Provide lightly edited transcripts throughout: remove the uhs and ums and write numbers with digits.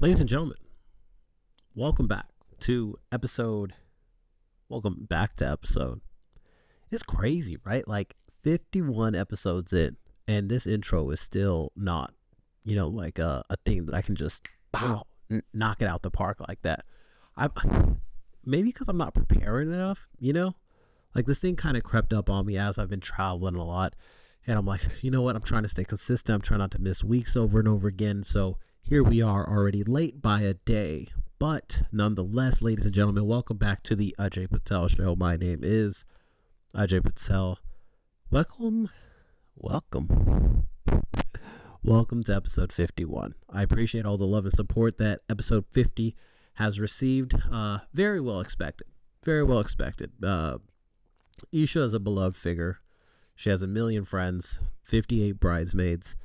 Ladies and gentlemen, welcome back to episode. Welcome back to episode. It's crazy, right? Like 51 episodes in, and this intro is still not, like a thing that I can just knock it out the park like that. I maybe because I'm not preparing enough, like this thing kind of crept up on me as I've been traveling a lot, and I'm like, you know what? I'm trying to stay consistent. I'm trying not to miss weeks over and over again. So here we are already late by a day. But nonetheless, ladies and gentlemen, welcome back to the Ajay Patel Show. My name is Ajay Patel. Welcome to episode 51. I appreciate all the love and support that episode 50 has received. Very well expected. Isha is a beloved figure. She has a million friends, 58 bridesmaids.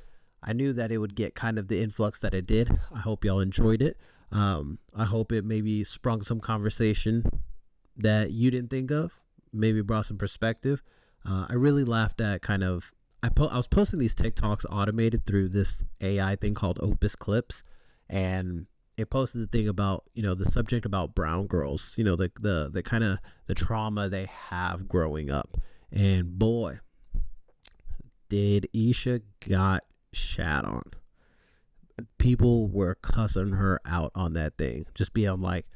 I knew that it would get kind of the influx that it did. I hope y'all enjoyed it. I hope it maybe sprung some conversation that you didn't think of, maybe brought some perspective. I really laughed at kind of, I was posting these TikToks automated through this AI thing called Opus Clips, and it posted the thing about, the subject about brown girls, the kind of the trauma they have growing up. And boy, did Isha got shat on. People were cussing her out on that thing, just being like,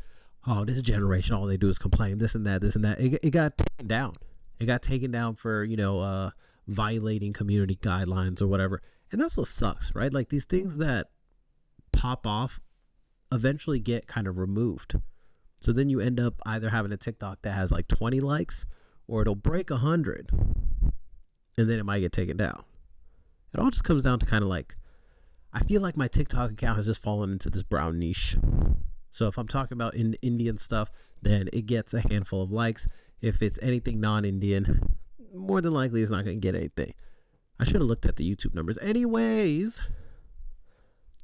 oh, this generation, all they do is complain, this and that. It got taken down. It got taken down for, violating community guidelines or whatever. And that's what sucks, right? Like these things that pop off eventually get kind of removed. So then you end up either having a TikTok that has like 20 likes, or it'll break 100, and then it might get taken down. It all just comes down to kind of like, I feel like my TikTok account has just fallen into this brown niche. So if I'm talking about Indian stuff, then it gets a handful of likes. If it's anything non-Indian, more than likely it's not going to get anything. I should have looked at the YouTube numbers. Anyways,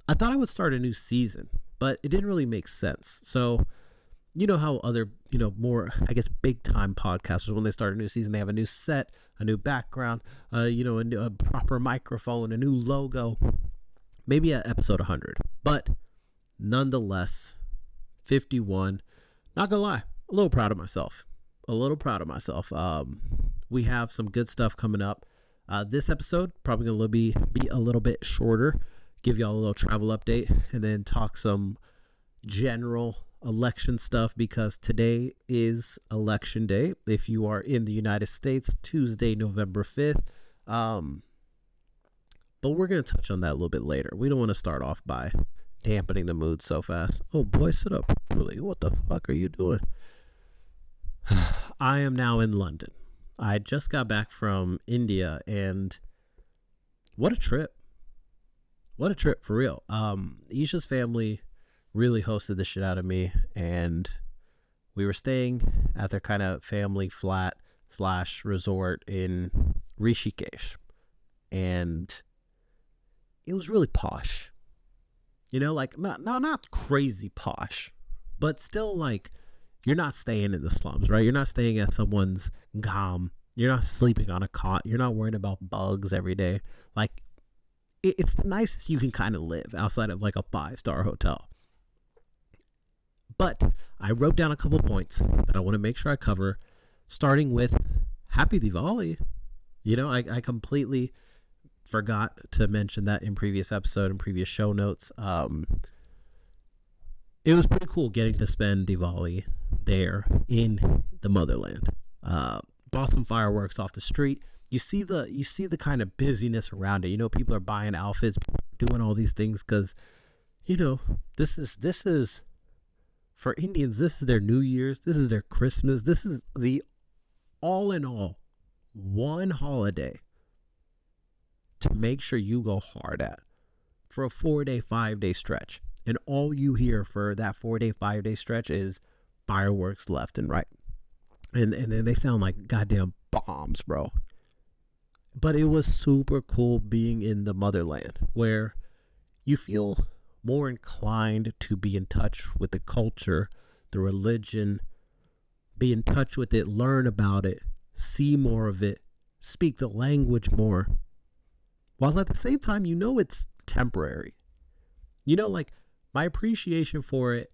I thought I would start a new season, but it didn't really make sense. So you know how other, more, I guess, big time podcasters, when they start a new season, they have a new set, a new background, a proper microphone, a new logo, maybe at episode 100. But nonetheless, 51, not gonna lie, a little proud of myself. We have some good stuff coming up. This episode probably gonna be a little bit shorter, give y'all a little travel update, and then talk some general election stuff, because today is election day if you are in the United States, Tuesday, November 5th. But we're going to touch on that a little bit later. We don't want to start off by dampening the mood so fast. Oh boy, sit up. Really, what the fuck are you doing? I am now in London. I just got back from India, and what a trip for real. Isha's family really hosted the shit out of me, and we were staying at their kind of family flat / resort in Rishikesh, and it was really posh, like not crazy posh, but still like you're not staying in the slums, right? You're not staying at someone's gam. You're not sleeping on a cot. You're not worrying about bugs every day. Like it's the nicest you can kind of live outside of like a 5-star hotel. But I wrote down a couple points that I want to make sure I cover, starting with Happy Diwali. I completely forgot to mention that in previous episode and previous show notes. It was pretty cool getting to spend Diwali there in the motherland. Bought some fireworks off the street. You see the kind of busyness around it. People are buying outfits, doing all these things because, this is for Indians, this is their New Year's, this is their Christmas, this is the all in all one holiday to make sure you go hard at for a 4-day, 5-day stretch. And all you hear for that 4-day, 5-day stretch is fireworks left and right. And then they sound like goddamn bombs, bro. But it was super cool being in the motherland, where you feel more inclined to be in touch with the culture, the religion, be in touch with it, learn about it, see more of it, speak the language more, while at the same time, it's temporary. Like My appreciation for it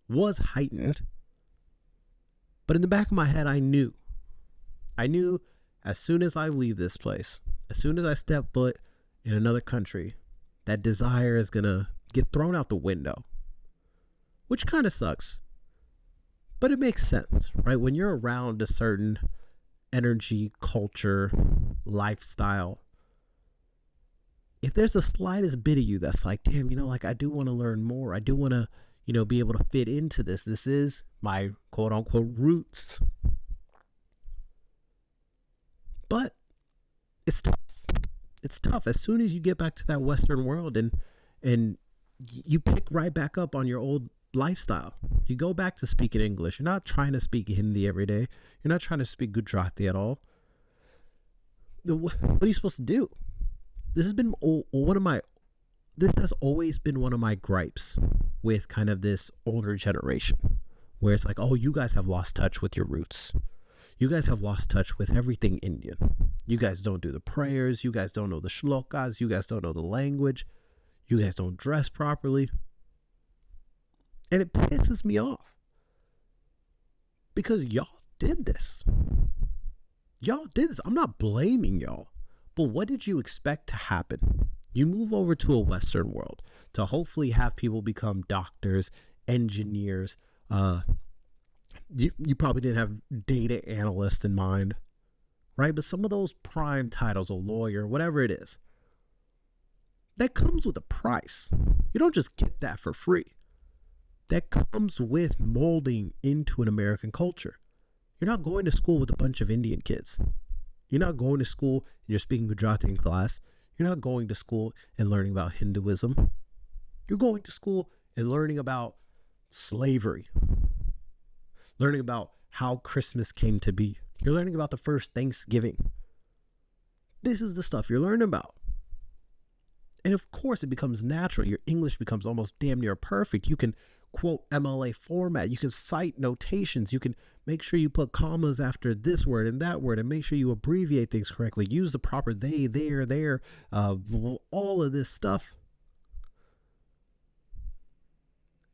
was heightened. But in the back of my head, I knew as soon as I leave this place, as soon as I step foot in another country, that desire is going to get thrown out the window, which kind of sucks. But it makes sense, right? When you're around a certain energy, culture, lifestyle, if there's the slightest bit of you that's like, damn, like I do want to learn more. I do want to, be able to fit into this. This is my quote unquote roots. But it's tough. It's tough. As soon as you get back to that Western world and you pick right back up on your old lifestyle, you go back to speaking English. You're not trying to speak Hindi every day. You're not trying to speak Gujarati at all. What are you supposed to do? This has always been one of my gripes with kind of this older generation, where it's like, oh, you guys have lost touch with your roots. You guys have lost touch with everything Indian. You guys don't do the prayers. You guys don't know the shlokas. You guys don't know the language. You guys don't dress properly. And it pisses me off because y'all did this. Y'all did this. I'm not blaming y'all. But what did you expect to happen? You move over to a Western world to hopefully have people become doctors, engineers. You probably didn't have data analyst in mind, right? But some of those prime titles, a lawyer, whatever it is, that comes with a price. You don't just get that for free. That comes with molding into an American culture. You're not going to school with a bunch of Indian kids. You're not going to school and you're speaking Gujarati in class. You're not going to school and learning about Hinduism. You're going to school and learning about slavery. Learning about how Christmas came to be. You're learning about the first Thanksgiving. This is the stuff you're learning about. And of course, it becomes natural. Your English becomes almost damn near perfect. You can quote MLA format. You can cite notations. You can make sure you put commas after this word and that word and make sure you abbreviate things correctly. Use the proper they, their, all of this stuff.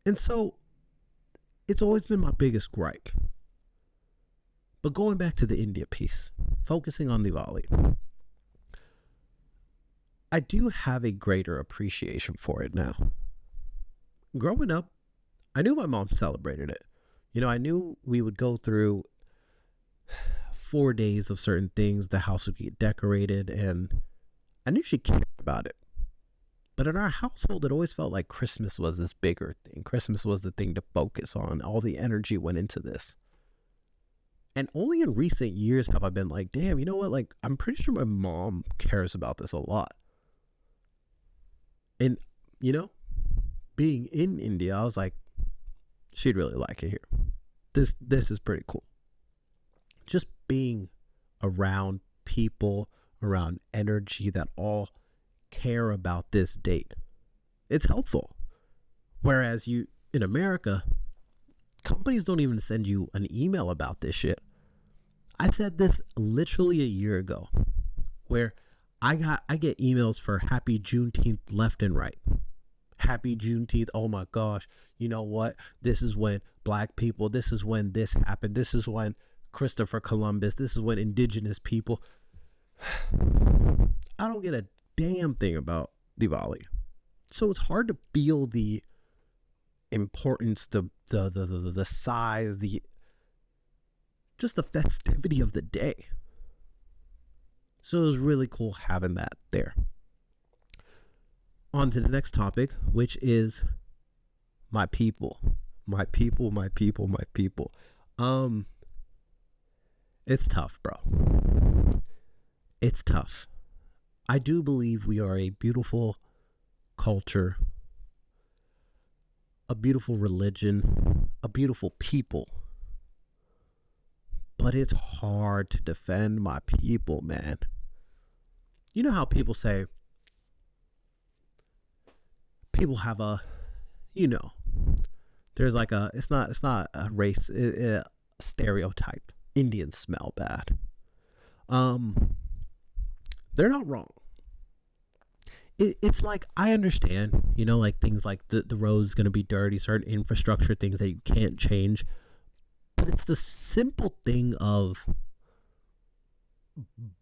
And so it's always been my biggest gripe. But going back to the India piece, focusing on Diwali, I do have a greater appreciation for it now. Growing up, I knew my mom celebrated it. I knew we would go through 4 days of certain things. The house would get decorated, and I knew she cared about it. But in our household, it always felt like Christmas was this bigger thing. Christmas was the thing to focus on. All the energy went into this. And only in recent years have I been like, damn, you know what? Like, I'm pretty sure my mom cares about this a lot. And, being in India, I was like, she'd really like it here. This is pretty cool. Just being around people, around energy that all care about this date. It's helpful. Whereas in America, companies don't even send you an email about this shit. I said this literally a year ago, where I get emails for Happy Juneteenth left and right. Happy Juneteenth. Oh my gosh. You know what? This is when black people, this is when this happened. This is when Christopher Columbus, this is when indigenous people. I don't get a damn thing about Diwali. So it's hard to feel the importance, the size, just the festivity of the day. So it was really cool having that there. On to the next topic, which is my people. My people. It's tough, bro. It's tough. I do believe we are a beautiful culture, a beautiful religion, a beautiful people. But it's hard to defend my people, man. You know how people say, people have there's like it's not a race, a stereotype. Indians smell bad. They're not wrong. It's like, I understand, like things like the road's going to be dirty, certain infrastructure things that you can't change, but it's the simple thing of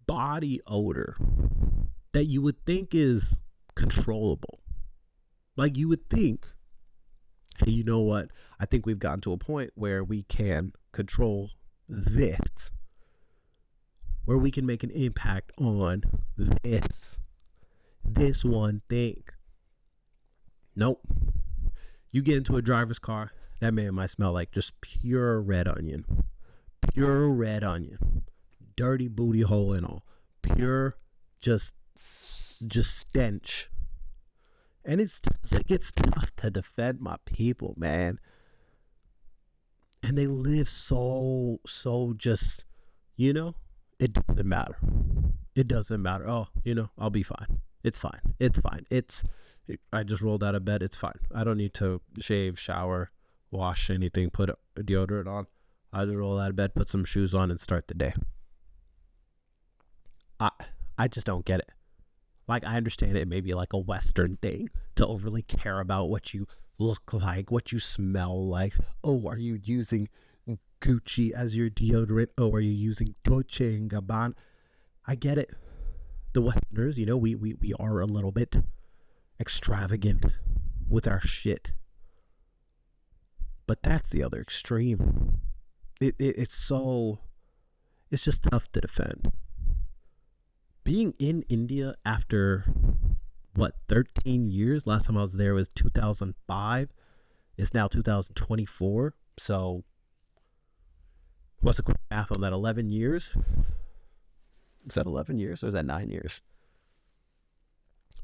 body odor that you would think is controllable. Like, you would think, hey, you know what? I think we've gotten to a point where we can control this, where we can make an impact on this one thing. Nope. You get into a driver's car, that man might smell like just pure red onion. Pure red onion. Dirty booty hole and all. Pure just stench. And it gets tough to defend my people, man. And they live so just, it doesn't matter. It doesn't matter. Oh, I'll be fine. It's fine. I just rolled out of bed. It's fine. I don't need to shave, shower, wash anything, put a deodorant on. I just roll out of bed, put some shoes on, and start the day. I just don't get it. Like, I understand it may be like a Western thing to overly care about what you look like, what you smell like. Oh, are you using Gucci as your deodorant? Oh, are you using Dolce & Gabbana? I get it. The Westerners, we are a little bit extravagant with our shit. But that's the other extreme. It's just tough to defend. Being in India after 13 years, last time I was there was 2005. It's now 2024. So what's the quick math on that? 11 years? Is that 11 years or is that 9 years?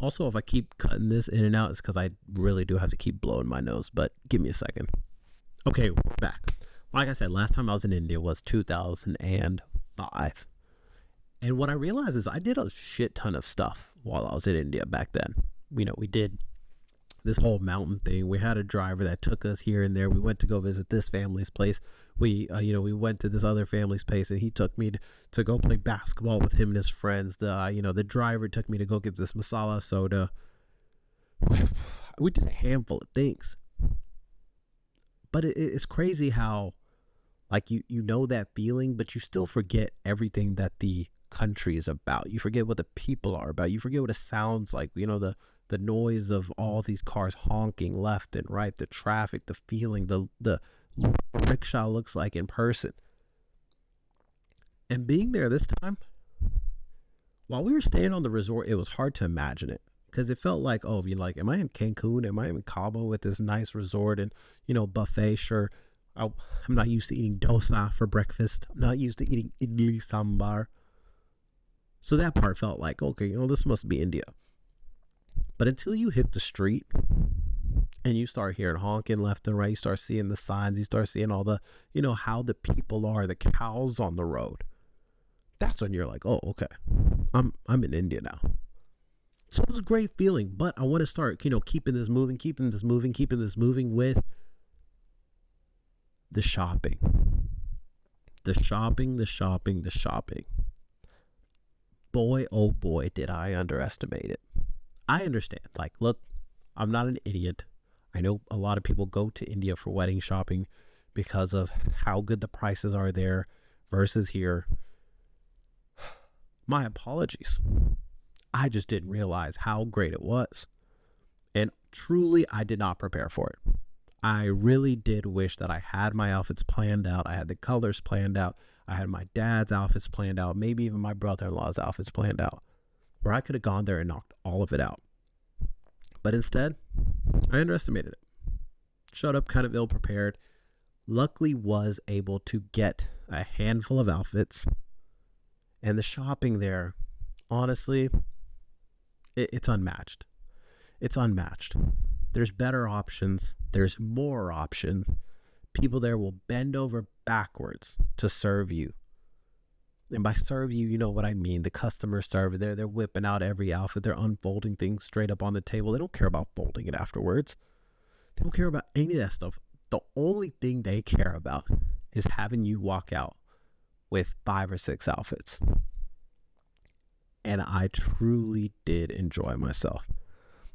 Also, if I keep cutting this in and out, it's because I really do have to keep blowing my nose, but give me a second. Okay, we're back. Like I said, last time I was in India was 2005. And what I realized is I did a shit ton of stuff while I was in India back then. We did this whole mountain thing. We had a driver that took us here and there. We went to go visit this family's place. We went to this other family's place, and he took me to go play basketball with him and his friends. The driver took me to go get this masala soda. We did a handful of things. But it's crazy how, like, you know that feeling, but you still forget everything that the country is about. You forget what the people are about. You forget what it sounds like. The noise of all these cars honking left and right, the traffic, the feeling, the rickshaw looks like in person. And being there this time, while we were staying on the resort, it was hard to imagine it, because it felt like, am I in Cancun? Am I in Cabo with this nice resort and buffet? Sure, I'm not used to eating dosa for breakfast. I'm not used to eating idli sambar. So that part felt like, okay, this must be India. But until you hit the street and you start hearing honking left and right, you start seeing the signs, you start seeing all the, how the people are, the cows on the road. That's when you're like, oh, okay, I'm in India now. So it was a great feeling, but I want to start, keeping this moving with the shopping. The shopping. Boy, oh boy, did I underestimate it. I understand. Like, look, I'm not an idiot. I know a lot of people go to India for wedding shopping because of how good the prices are there versus here. My apologies. I just didn't realize how great it was. And truly, I did not prepare for it. I really did wish that I had my outfits planned out. I had the colors planned out. I had my dad's outfits planned out. Maybe even my brother-in-law's outfits planned out, where I could have gone there and knocked all of it out. But instead, I underestimated it. Showed up kind of ill-prepared. Luckily was able to get a handful of outfits. And the shopping there, honestly, it's unmatched. It's unmatched. There's better options. There's more options. People there will bend over backwards to serve you. And by serve you, you know what I mean. The customer service, they're whipping out every outfit. They're unfolding things straight up on the table. They don't care about folding it afterwards. They don't care about any of that stuff. The only thing they care about is having you walk out with 5 or 6 outfits. and I truly did enjoy myself.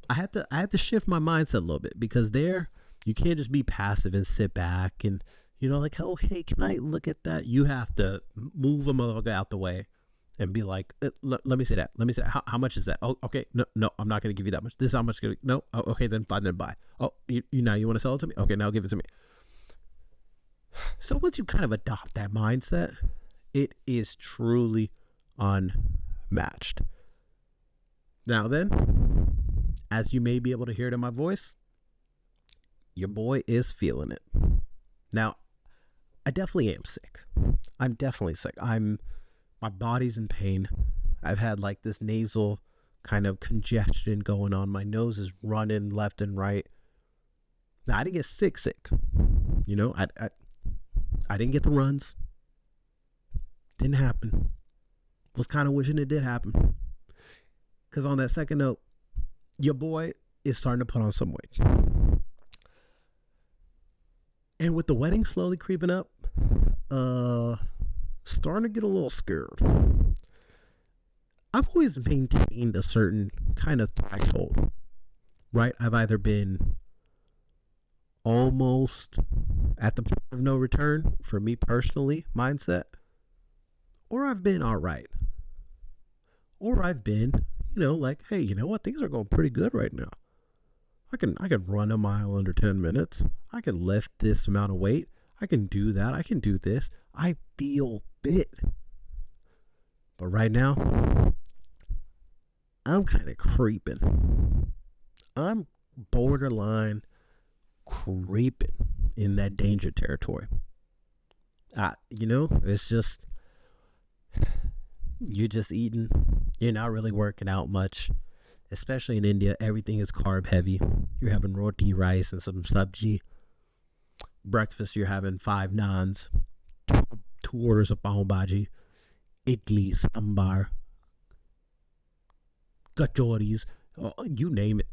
I had to shift my mindset a little bit, because there you can't just be passive and sit back and, like, oh, hey, can I look at that? You have to move a motherfucker out the way and be like, let me say that. How much is that? Oh, okay. No, I'm not going to give you that much. This is how much. No. Oh, okay, then fine, then buy. Oh, you now you want to sell it to me? Okay, now give it to me. So once you kind of adopt that mindset, it is truly unmatched. Now then, as you may be able to hear it in my voice, your boy is feeling it. Now, I definitely am sick. I'm definitely sick. My body's in pain. I've had like this nasal kind of congestion going on. My nose is running left and right. Now, I didn't get sick. I didn't get the runs. Didn't happen. Was kind of wishing it did happen. Because on that second note, your boy is starting to put on some weight. And with the wedding slowly creeping up, starting to get a little scared. I've always maintained a certain kind of threshold, right? I've either been almost at the point of no return, for me personally, mindset, or I've been all right. Or I've been, like, hey, you know what? Things are going pretty good right now. I can run a mile under 10 minutes. I can lift this amount of weight. I can do that. I can do this. I feel fit. But right now, I'm kind of creeping. I'm borderline creeping in that danger territory. It's just, you're just eating. You're not really working out much. Especially in India, everything is carb heavy. You're having roti rice and some sabji. Breakfast, you're having 5 naans, two orders of pav bhaji, idli, sambar, kachoris, you name it.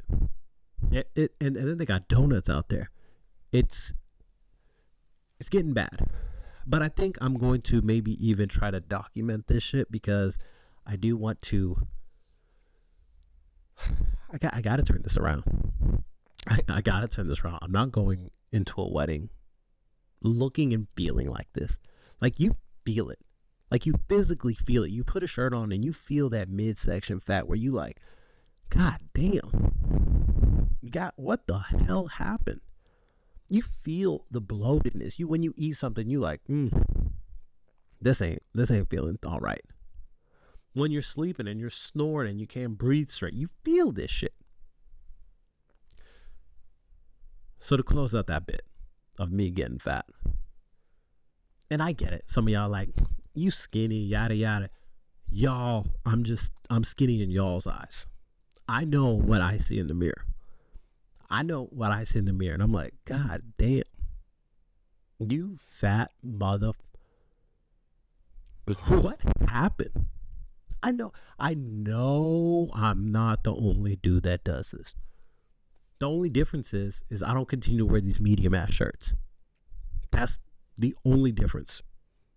And then they got donuts out there. It's getting bad. But I think I'm going to maybe even try to document this shit, because I do want to. I got to turn this around. I got to turn this around. I'm not going into a wedding looking and feeling like this. Like, you feel it. Like, you physically feel it. You put a shirt on and you feel that midsection fat where you like, God damn. What the hell happened? You feel the bloatedness. When you eat something, you like, this ain't feeling all right. When you're sleeping and you're snoring and you can't breathe straight, you feel this shit. So to close out that bit of me getting fat, and I get it. Some of y'all like, you skinny, yada, yada. Y'all, I'm skinny in y'all's eyes. I know what I see in the mirror. And I'm like, God damn. You fat mother. What happened? I know I'm not the only dude that does this. The only difference is I don't continue to wear these medium ass shirts. That's the only difference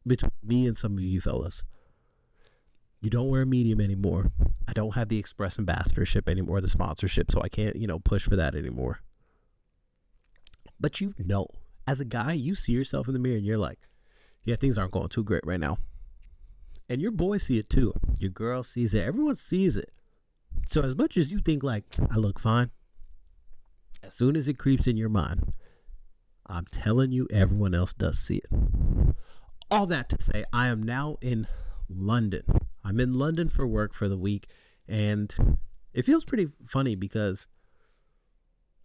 between me and some of you fellas. You don't wear medium anymore. I don't have the Express ambassadorship anymore, the sponsorship, so I can't, push for that anymore. But as a guy, you see yourself in the mirror and you're like, yeah, things aren't going too great right now. And your boys see it too. Your girl sees it. Everyone sees it. So as much as you think like, I look fine, as soon as it creeps in your mind, I'm telling you, everyone else does see it. All that to say, I am now in London. I'm in London for work for the week. And it feels pretty funny because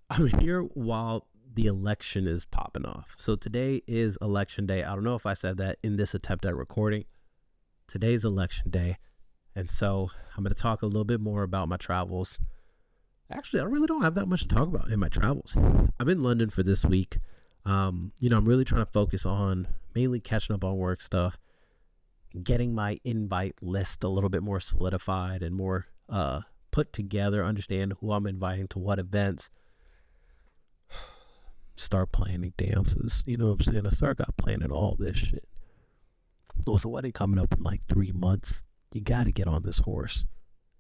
I'm here while the election is popping off. So today is election day. I don't know if I said that in this attempt at recording. Today's election day. And so I'm going to talk a little bit more about my travels. Actually, I really don't have that much to talk about in my travels. I'm in London for this week. I'm really trying to focus on mainly catching up on work stuff, getting my invite list a little bit more solidified and more put together, understand who I'm inviting to what events, start planning dances. You know what I'm saying? I start planning all this shit. There's a wedding coming up in like 3 months. You got to get on this horse.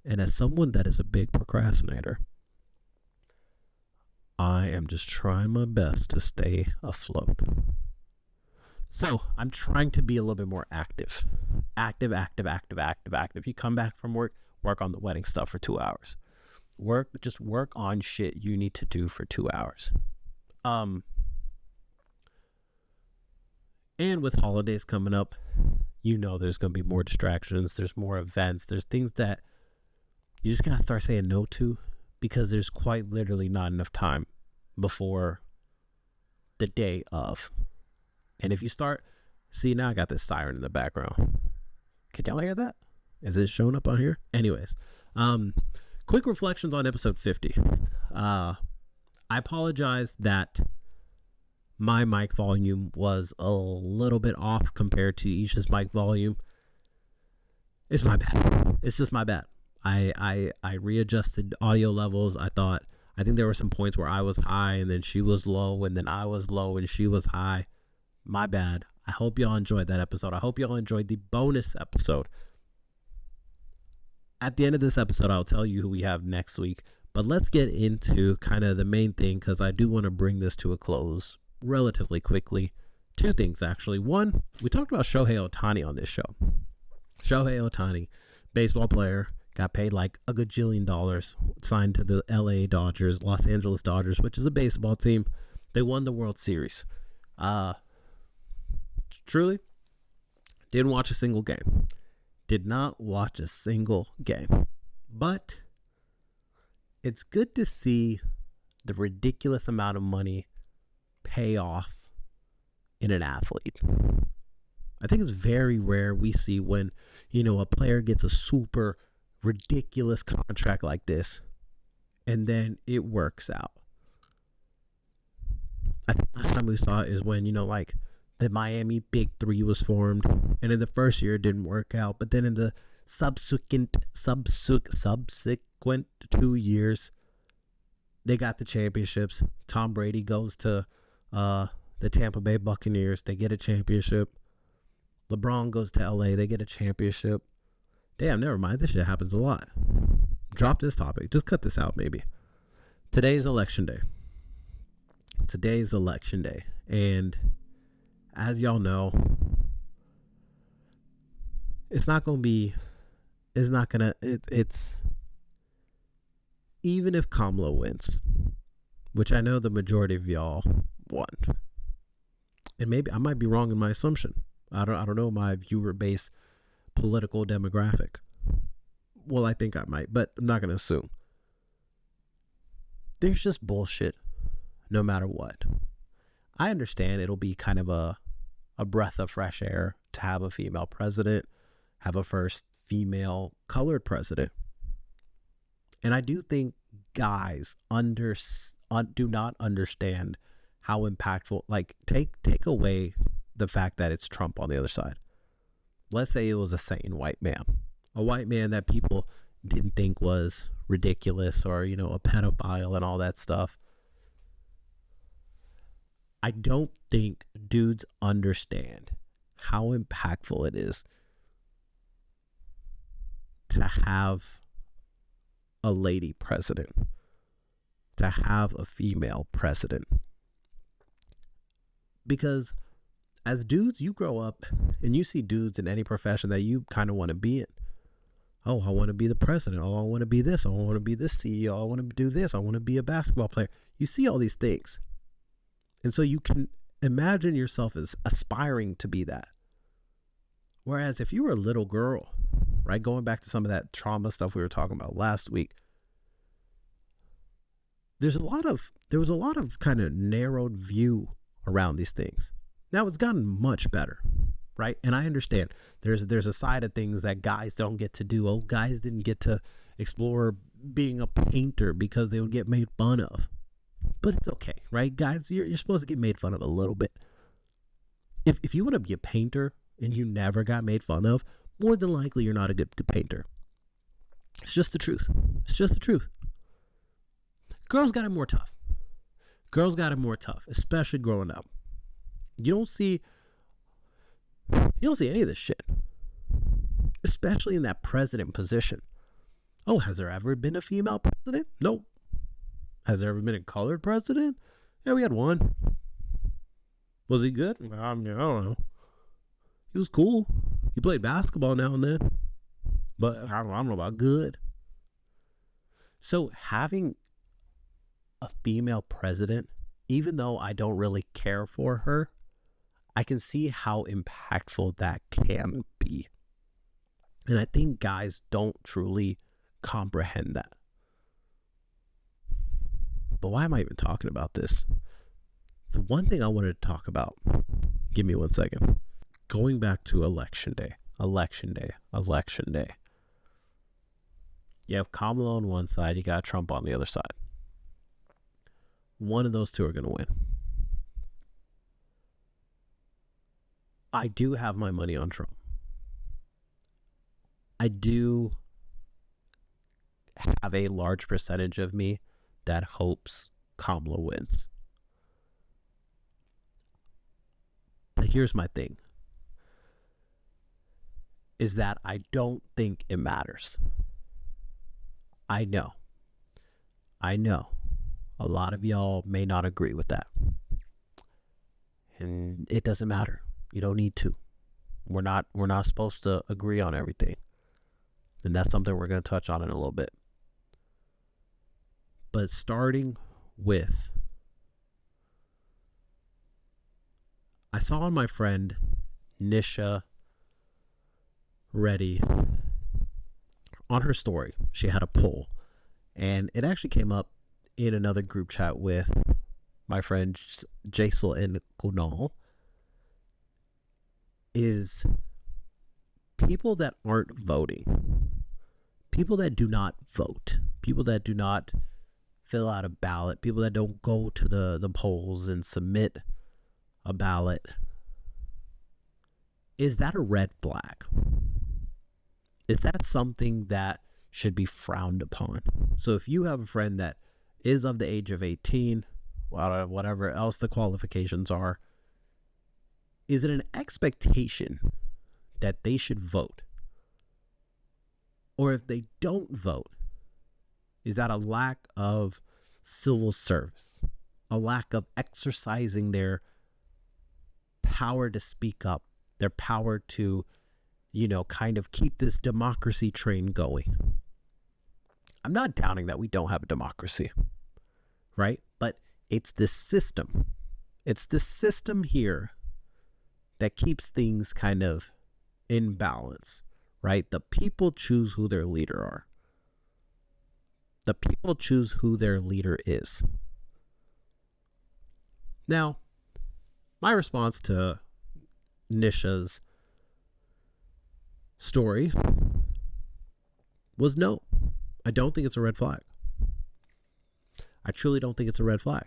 And as someone that is a big procrastinator, I am just trying my best to stay afloat. So I'm trying to be a little bit more active. Active. You come back from work, work on the wedding stuff for 2 hours. Just work on shit you need to do for 2 hours. And with holidays coming up, there's going to be more distractions. There's more events. There's things that you just got to start saying no to, because there's quite literally not enough time before the day of. And if you start, see, now I got this siren in the background. Can y'all hear that? Is it showing up on here? Anyways, quick reflections on episode 50. I apologize that my mic volume was a little bit off compared to Isha's mic volume. It's my bad. It's just my bad. I readjusted audio levels. I think there were some points where I was high and then she was low, and then I was low and she was high. My bad. I hope y'all enjoyed that episode. I hope y'all enjoyed the bonus episode. At the end of this episode, I'll tell you who we have next week. But let's get into kind of the main thing, because I do want to bring this to a close relatively quickly. Two things, actually. One, we talked about Shohei Ohtani on this show. Shohei Ohtani, baseball player, got paid like a gajillion dollars, signed to the Los Angeles Dodgers, which is a baseball team. They won the World Series. Truly, didn't watch a single game. Did not watch a single game. But it's good to see the ridiculous amount of money pay off in an athlete. I think it's very rare we see when, a player gets a super ridiculous contract like this and then it works out. I think last time we saw it is when, the Miami Big Three was formed, and in the first year it didn't work out, but then in the subsequent 2 years, they got the championships. Tom Brady goes to the Tampa Bay Buccaneers. They get a championship. LeBron goes to LA. They get a championship. Damn, never mind. This shit happens a lot. Drop this topic. Just cut this out, maybe. Today's election day. And as y'all know, even if Kamala wins, which I know the majority of y'all want, and maybe I might be wrong in my assumption. I don't know my viewer base political demographic. Well, I think I might, but I'm not going to assume. There's just bullshit no matter what. I understand it'll be kind of a breath of fresh air to have a female president, have a first female colored president. And I do think guys do not understand how impactful, take away the fact that it's Trump on the other side. Let's say it was a sane white man, a white man that people didn't think was ridiculous or, a pedophile and all that stuff. I don't think dudes understand how impactful it is to have a lady president, to have a female president. Because as dudes, you grow up and you see dudes in any profession that you kind of want to be in. Oh, I want to be the president. Oh, I want to be this. Oh, I want to be this CEO. I want to do this. I want to be a basketball player. You see all these things. And so you can imagine yourself as aspiring to be that. Whereas if you were a little girl, right, going back to some of that trauma stuff we were talking about last week, there was a lot of kind of narrowed view around these things. Now it's gotten much better, right? And I understand there's a side of things that guys don't get to do. Oh, guys didn't get to explore being a painter because they would get made fun of. But it's okay, right? Guys, you're supposed to get made fun of a little bit. If you want to be a painter and you never got made fun of, more than likely you're not a good painter. It's just the truth. Girls got it more tough, especially growing up. You don't see any of this shit, especially in that president position. Oh, has there ever been a female president? Nope. Has there ever been a colored president? Yeah, we had one. Was he good? I mean, I don't know. He was cool. He played basketball now and then. But I don't know about good. So having a female president, even though I don't really care for her, I can see how impactful that can be. And I think guys don't truly comprehend that. But why am I even talking about this? The one thing I wanted to talk about, give me 1 second. Going back to election day. You have Kamala on one side, you got Trump on the other side. One of those two are going to win. I do have my money on Trump. I do have a large percentage of me that hopes Kamala wins. But here's my thing. Is that I don't think it matters. I know. A lot of y'all may not agree with that. And it doesn't matter. You don't need to. We're not supposed to agree on everything. And that's something we're going to touch on in a little bit. But starting with, I saw on my friend Nisha Reddy on her story, she had a poll, and it actually came up in another group chat with my friend Jaisal and Kunal. Is people that aren't voting, people that do not vote, people that do not fill out a ballot, people that don't go to the polls and submit a ballot, is that a red flag? Is that something that should be frowned upon? So if you have a friend that is of the age of 18, whatever else the qualifications are, is it an expectation that they should vote? Or if they don't vote, is that a lack of civil service? A lack of exercising their power to speak up, their power to, kind of keep this democracy train going? I'm not doubting that we don't have a democracy, right? But it's this system. It's the system here that keeps things kind of in balance, right? The people choose who their leader are. The people choose who their leader is. Now, my response to Nisha's story was no. I don't think it's a red flag. I truly don't think it's a red flag.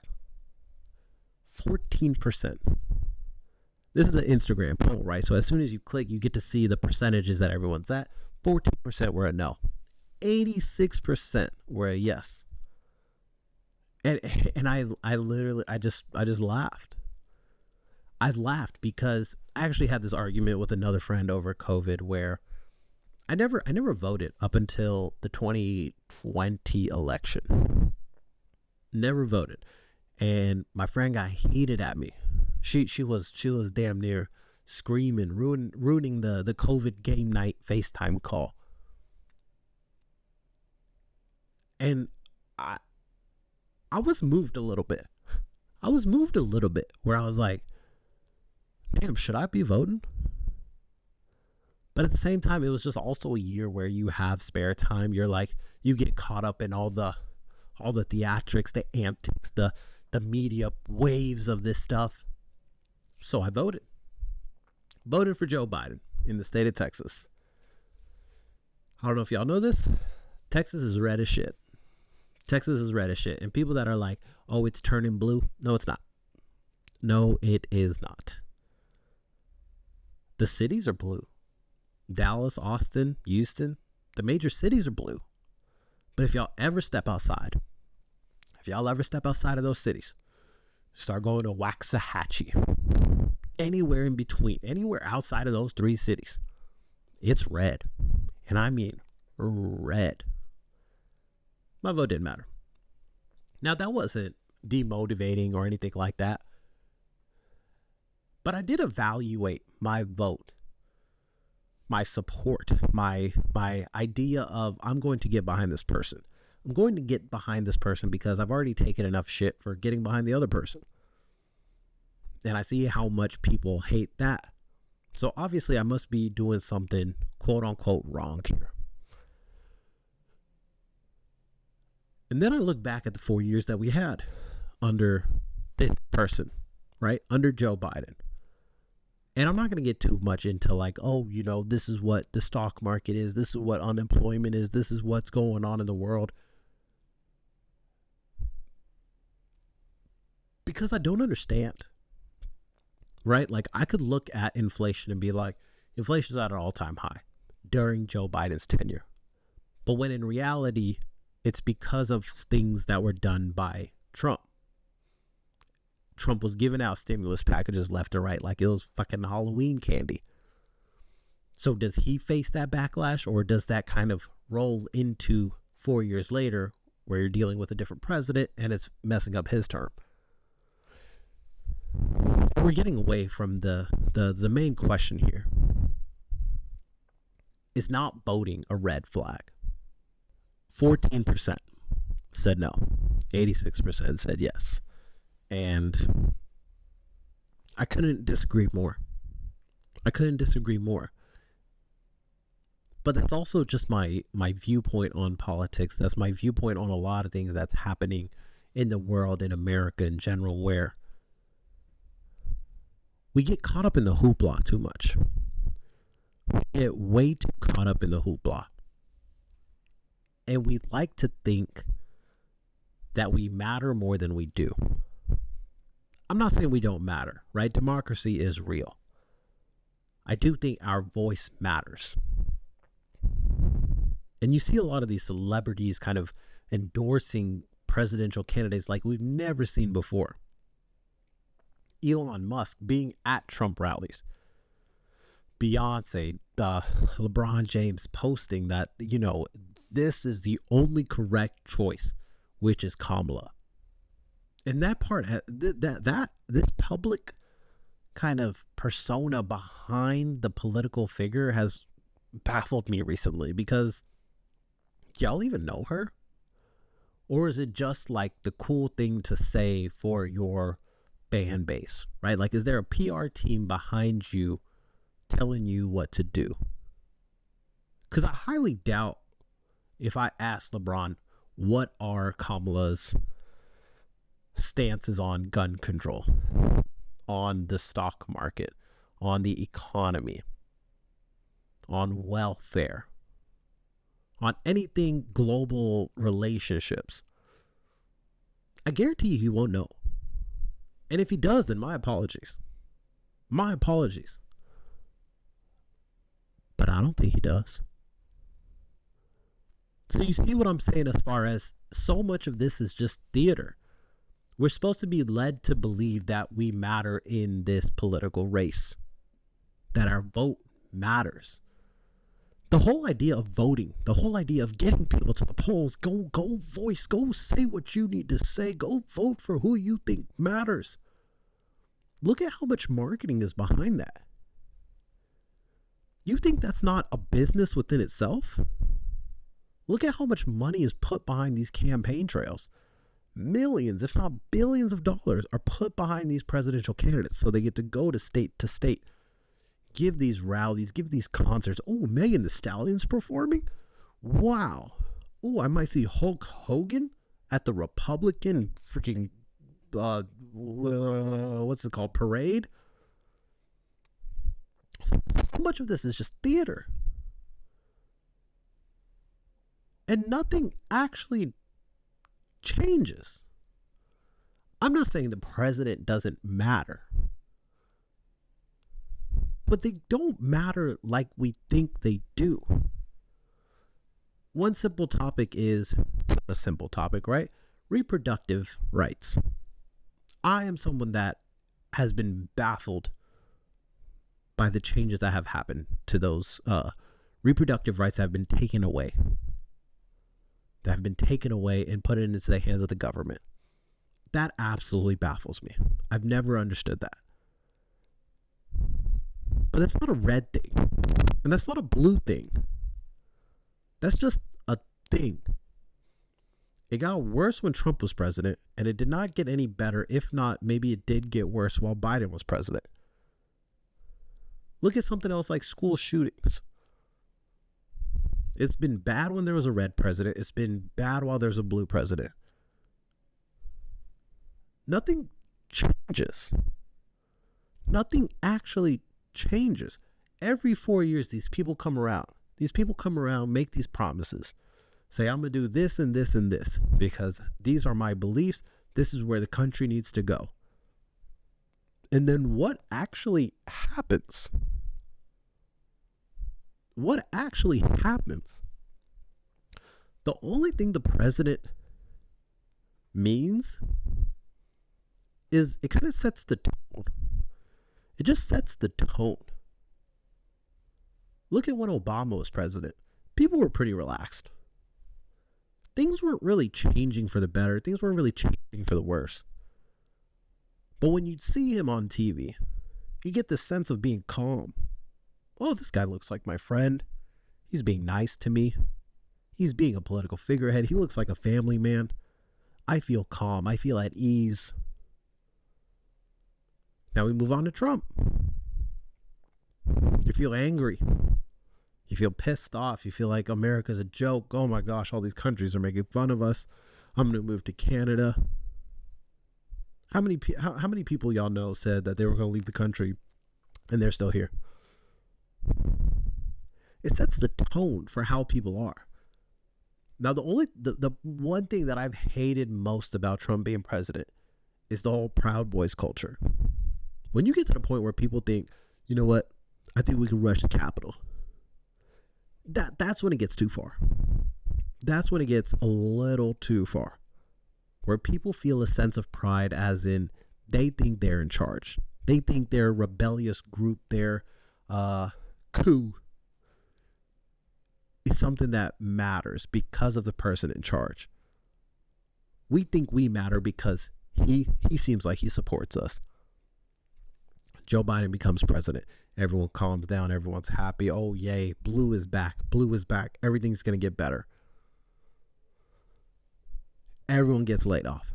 14%. This is an Instagram poll, right? So as soon as you click, you get to see the percentages that everyone's at. 14% were a no. 86% were a yes. And I just laughed. I laughed because I actually had this argument with another friend over COVID where I never voted up until the 2020 election. Never voted. And my friend got heated at me. She was damn near screaming, ruining the COVID game night FaceTime call. And I was moved a little bit. Where I was like, damn, should I be voting? But at the same time, it was just also a year where you have spare time. You're like, you get caught up in all the theatrics, the antics, the media waves of this stuff. So I voted for Joe Biden in the state of Texas. I don't know if y'all know this. Texas is red as shit. And people that are like, oh, it's turning blue. No, it's not. No, it is not. The cities are blue. Dallas, Austin, Houston, the major cities are blue. But if y'all ever step outside of those cities, start going to Waxahachie, anywhere in between, anywhere outside of those three cities, it's red. And I mean red. My vote didn't matter. Now, that wasn't demotivating or anything like that, but I did evaluate my vote, my support, my idea of I'm going to get behind this person. I'm going to get behind this person because I've already taken enough shit for getting behind the other person. And I see how much people hate that. So obviously I must be doing something quote unquote wrong here. And then I look back at the 4 years that we had under this person, right? Under Joe Biden. And I'm not going to get too much into like, oh, you know, this is what the stock market is. This is what unemployment is. This is what's going on in the world. Because I don't understand, right? Like I could look at inflation and be like, inflation's at an all-time high during Joe Biden's tenure. But when in reality, it's because of things that were done by Trump. Trump was giving out stimulus packages left and right like it was fucking Halloween candy. So does he face that backlash, or does that kind of roll into 4 years later where you're dealing with a different president and it's messing up his term? We're getting away from the main question here. Is not voting a red flag? 14% said no. 86% said yes. And I couldn't disagree more. But that's also just my viewpoint on politics. That's my viewpoint on a lot of things that's happening in the world, in America in general, where we get caught up in the hoopla too much. We get way too caught up in the hoopla. And we like to think that we matter more than we do. I'm not saying we don't matter, right? Democracy is real. I do think our voice matters. And you see a lot of these celebrities kind of endorsing presidential candidates like we've never seen before. Elon Musk being at Trump rallies. Beyonce, LeBron James posting that, you know, this is the only correct choice, which is Kamala. And that part, this public kind of persona behind the political figure has baffled me recently, because y'all even know her? Or is it just like the cool thing to say for your fan base, right? Like, is there a PR team behind you telling you what to do? Because I highly doubt if I asked LeBron what are Kamala's stances on gun control, on the stock market, on the economy, on welfare, on anything global relationships, I guarantee you he won't know. And if he does, then my apologies. My apologies. But I don't think he does. So you see what I'm saying as far as so much of this is just theater. We're supposed to be led to believe that we matter in this political race, that our vote matters. The whole idea of voting, the whole idea of getting people to the polls, go voice, go say what you need to say, go vote for who you think matters. Look at how much marketing is behind that. You think that's not a business within itself? Look at how much money is put behind these campaign trails. Millions, if not billions of dollars are put behind these presidential candidates so they get to go to state, give these rallies, give these concerts. Oh, Megan Thee Stallion's performing? Wow. Oh, I might see Hulk Hogan at the Republican freaking, what's it called, parade? So much of this is just theater. And nothing actually changes. I'm not saying the president doesn't matter, but they don't matter like we think they do. One simple topic is a simple topic, right? Reproductive rights. I am someone that has been baffled by the changes that have happened to those reproductive rights that have been taken away. that have been taken away and put into the hands of the government. That absolutely baffles me. I've never understood that. But that's not a red thing. And that's not a blue thing. That's just a thing. It got worse when Trump was president, and it did not get any better. If not, maybe it did get worse while Biden was president. Look at something else like school shootings. It's been bad when there was a red president. It's been bad while there's a blue president. Nothing changes. Nothing actually changes. Every 4 years, these people come around. These people come around, make these promises. Say, I'm going to do this and this and this because these are my beliefs. This is where the country needs to go. And then what actually happens? What actually happens? The only thing the president means is it kind of sets the tone. It just sets the tone. Look at when Obama was president. People were pretty relaxed. Things weren't really changing for the better. Things weren't really changing for the worse. But when you'd see him on TV, you get this sense of being calm. Oh, this guy looks like my friend. He's being nice to me. He's being a political figurehead. He looks like a family man. I feel calm. I feel at ease. Now we move on to Trump. You feel angry. You feel pissed off. You feel like America's a joke. Oh my gosh, all these countries are making fun of us. I'm going to move to Canada. How many people y'all know said that they were going to leave the country and they're still here? It sets the tone for how people are. Now, the one thing that I've hated most about Trump being president is the whole Proud Boys culture. When you get to the point where people think, you know what, I think we can rush the Capitol. That's when it gets too far. That's when it gets a little too far. Where people feel a sense of pride as in they think they're in charge. They think their rebellious group, their coup is something that matters because of the person in charge. We think we matter because he seems like he supports us. Joe Biden becomes president. Everyone calms down. Everyone's happy. Oh, yay. Blue is back. Blue is back. Everything's going to get better. Everyone gets laid off.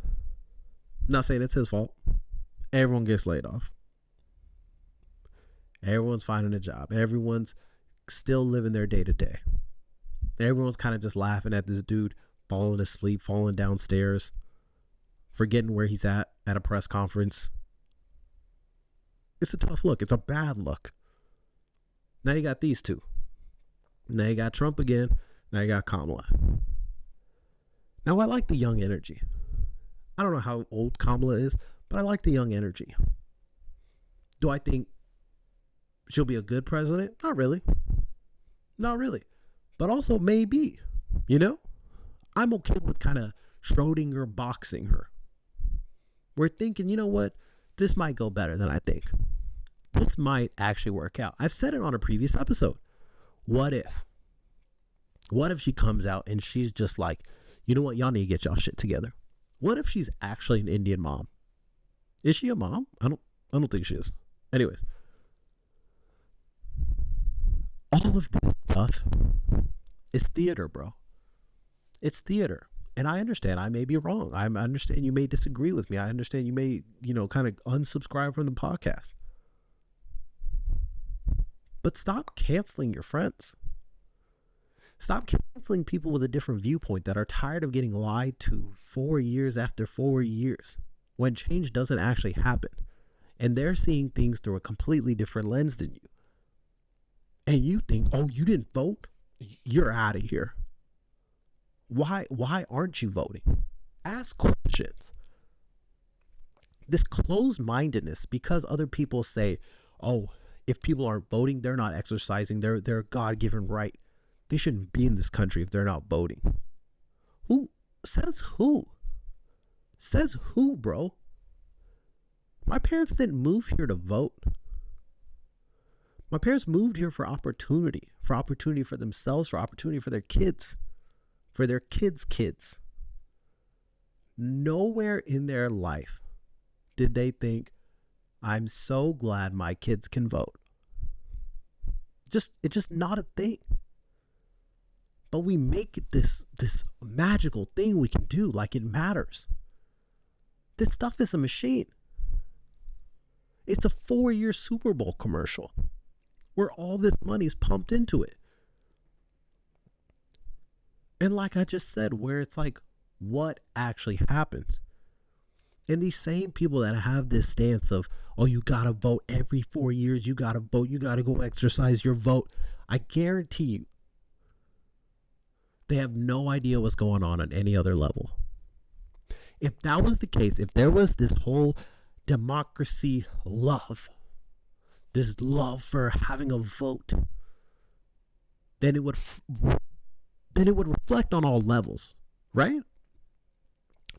Not saying it's his fault. Everyone gets laid off. Everyone's finding a job. Everyone's still living their day to day. Everyone's kind of just laughing at this dude falling asleep, falling downstairs, forgetting where he's at a press conference. It's a tough look. It's a bad look. Now you got these two. Now you got Trump again. Now you got Kamala. Now I like the young energy. I don't know how old Kamala is, but I like the young energy. Do I think she'll be a good president? Not really. Not really. But also maybe, you know? I'm okay with kind of Schrodinger boxing her. We're thinking, you know what? This might go better than I think. This might actually work out. I've said it on a previous episode. What if? What if she comes out and she's just like, you know what? Y'all need to get y'all shit together. What if she's actually an Indian mom? Is she a mom? I don't think she is. Anyways. All of this stuff is theater, bro. It's theater. And I understand I may be wrong. I understand you may disagree with me. I understand you may, kind of unsubscribe from the podcast. But stop canceling your friends. Stop canceling people with a different viewpoint that are tired of getting lied to 4 years after 4 years when change doesn't actually happen. And they're seeing things through a completely different lens than you. And you think, oh, you didn't vote? You're out of here. Why aren't you voting? Ask questions. This closed-mindedness, because other people say, oh, if people aren't voting, they're not exercising their God-given right. They shouldn't be in this country if they're not voting. Who says who? Says who, bro? My parents didn't move here to vote. My parents moved here for opportunity for themselves, for opportunity for their kids, for their kids. Nowhere in their life did they think, I'm so glad my kids can vote. It's just not a thing. But we make it this magical thing we can do like it matters. This stuff is a machine. It's a 4-year Super Bowl commercial where all this money is pumped into it. And like I just said, where it's like, what actually happens? And these same people that have this stance of, oh, you gotta vote every 4 years, you gotta vote, you gotta go exercise your vote. I guarantee you, they have no idea what's going on any other level. If that was the case, if there was this whole democracy love, this love for having a vote, then it would reflect on all levels, right?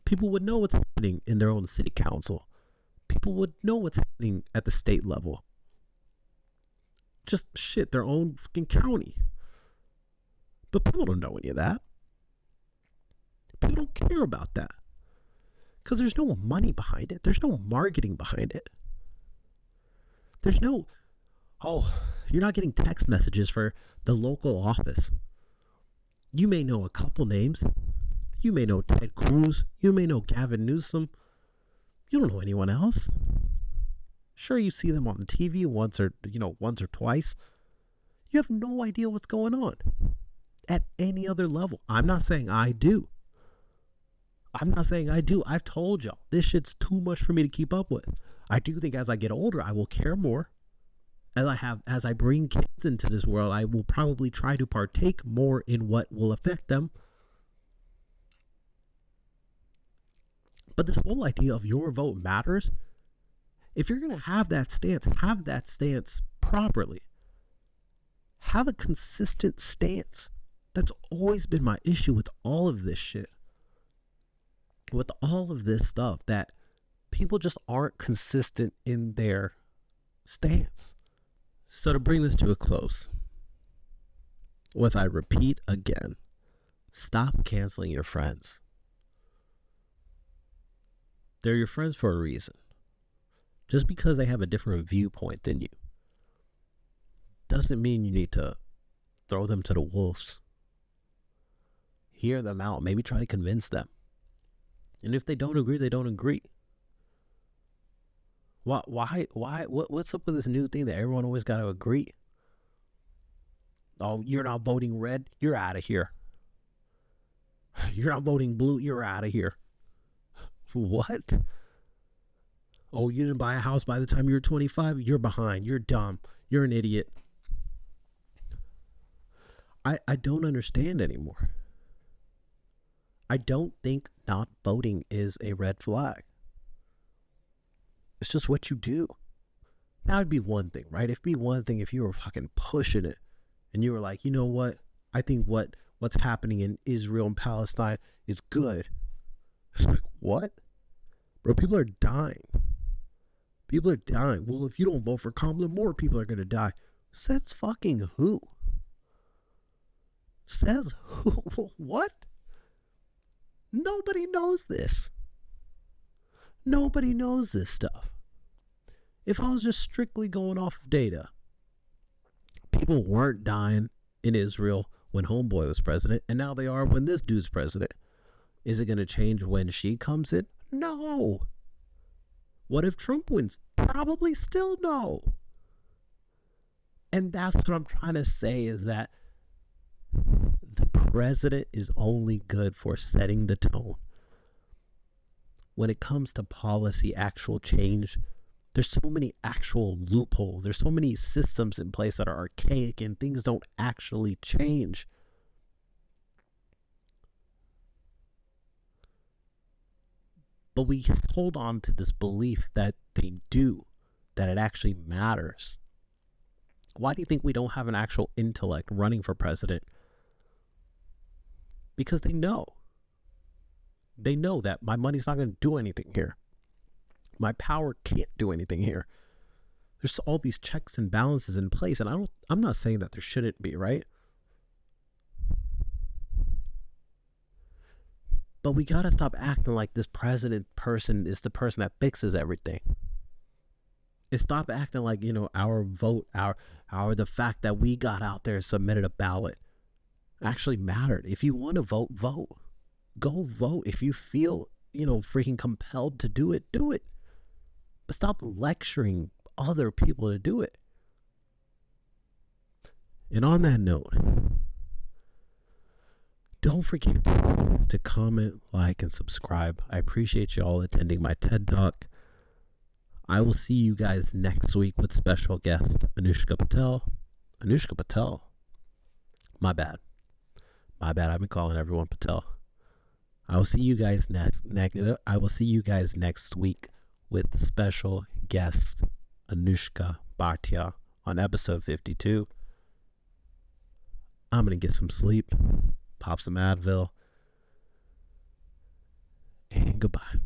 People would know what's happening in their own city council. People would know what's happening at the state level. Just shit, their own fucking county. But people don't know any of that. People don't care about that. Because there's no money behind it. There's no marketing behind it. There's no, oh, you're not getting text messages for the local office. You may know a couple names. You may know Ted Cruz. You may know Gavin Newsom. You don't know anyone else. Sure, you see them on TV once or twice. You have no idea what's going on at any other level. I'm not saying I do. I've told y'all, this shit's too much for me to keep up with. I do think as I get older, I will care more. As I bring kids into this world, I will probably try to partake more in what will affect them. But this whole idea of your vote matters, if you're going to have that stance properly. Have a consistent stance. That's always been my issue with all of this shit. With all of this stuff, that people just aren't consistent in their stance. So to bring this to a close, I repeat again, stop canceling your friends. They're your friends for a reason. Just because they have a different viewpoint than you doesn't mean you need to throw them to the wolves. Hear them out. Maybe try to convince them. And if they don't agree, they don't agree. Why? What's up with this new thing that everyone always got to agree? Oh, you're not voting red? You're out of here. You're not voting blue? You're out of here. What? Oh, you didn't buy a house by the time you were 25? You're behind. You're dumb. You're an idiot. I don't understand anymore. I don't think not voting is a red flag. It's just what you do. That would be one thing, right? It'd be one thing if you were fucking pushing it and you were like, you know what? I think what's happening in Israel and Palestine is good. It's like, what? Bro, people are dying. People are dying. Well, if you don't vote for Kamala, more people are going to die. Says fucking who? Says who? What? Nobody knows this. Nobody knows this stuff. If I was just strictly going off of data, people weren't dying in Israel when Homeboy was president, and now they are when this dude's president. Is it going to change when she comes in? No. What if Trump wins? Probably still no. And that's what I'm trying to say, is that the president is only good for setting the tone. When it comes to policy, actual change, there's so many actual loopholes. There's so many systems in place that are archaic and things don't actually change. But we hold on to this belief that they do, that it actually matters. Why do you think we don't have an actual intellect running for president? Because they know. They know that my money's not going to do anything here. My power can't do anything here. There's all these checks and balances in place, and I'm not saying that there shouldn't be, right? But we gotta stop acting like this president person is the person that fixes everything. And stop acting like, our vote, the fact that we got out there and submitted a ballot actually mattered. If you want to vote, vote. Go vote. If you feel, freaking compelled to do it, do it. But stop lecturing other people to do it. And on that note, don't forget to comment, like, and subscribe. I appreciate you all attending my TED Talk. I will see you guys next week with special guest Anushka Patel. Anushka Patel. My bad. I've been calling everyone Patel. I will see you guys next week with special guest Anushka Bhatia on episode 52. I'm going to get some sleep, pop some Advil, and goodbye.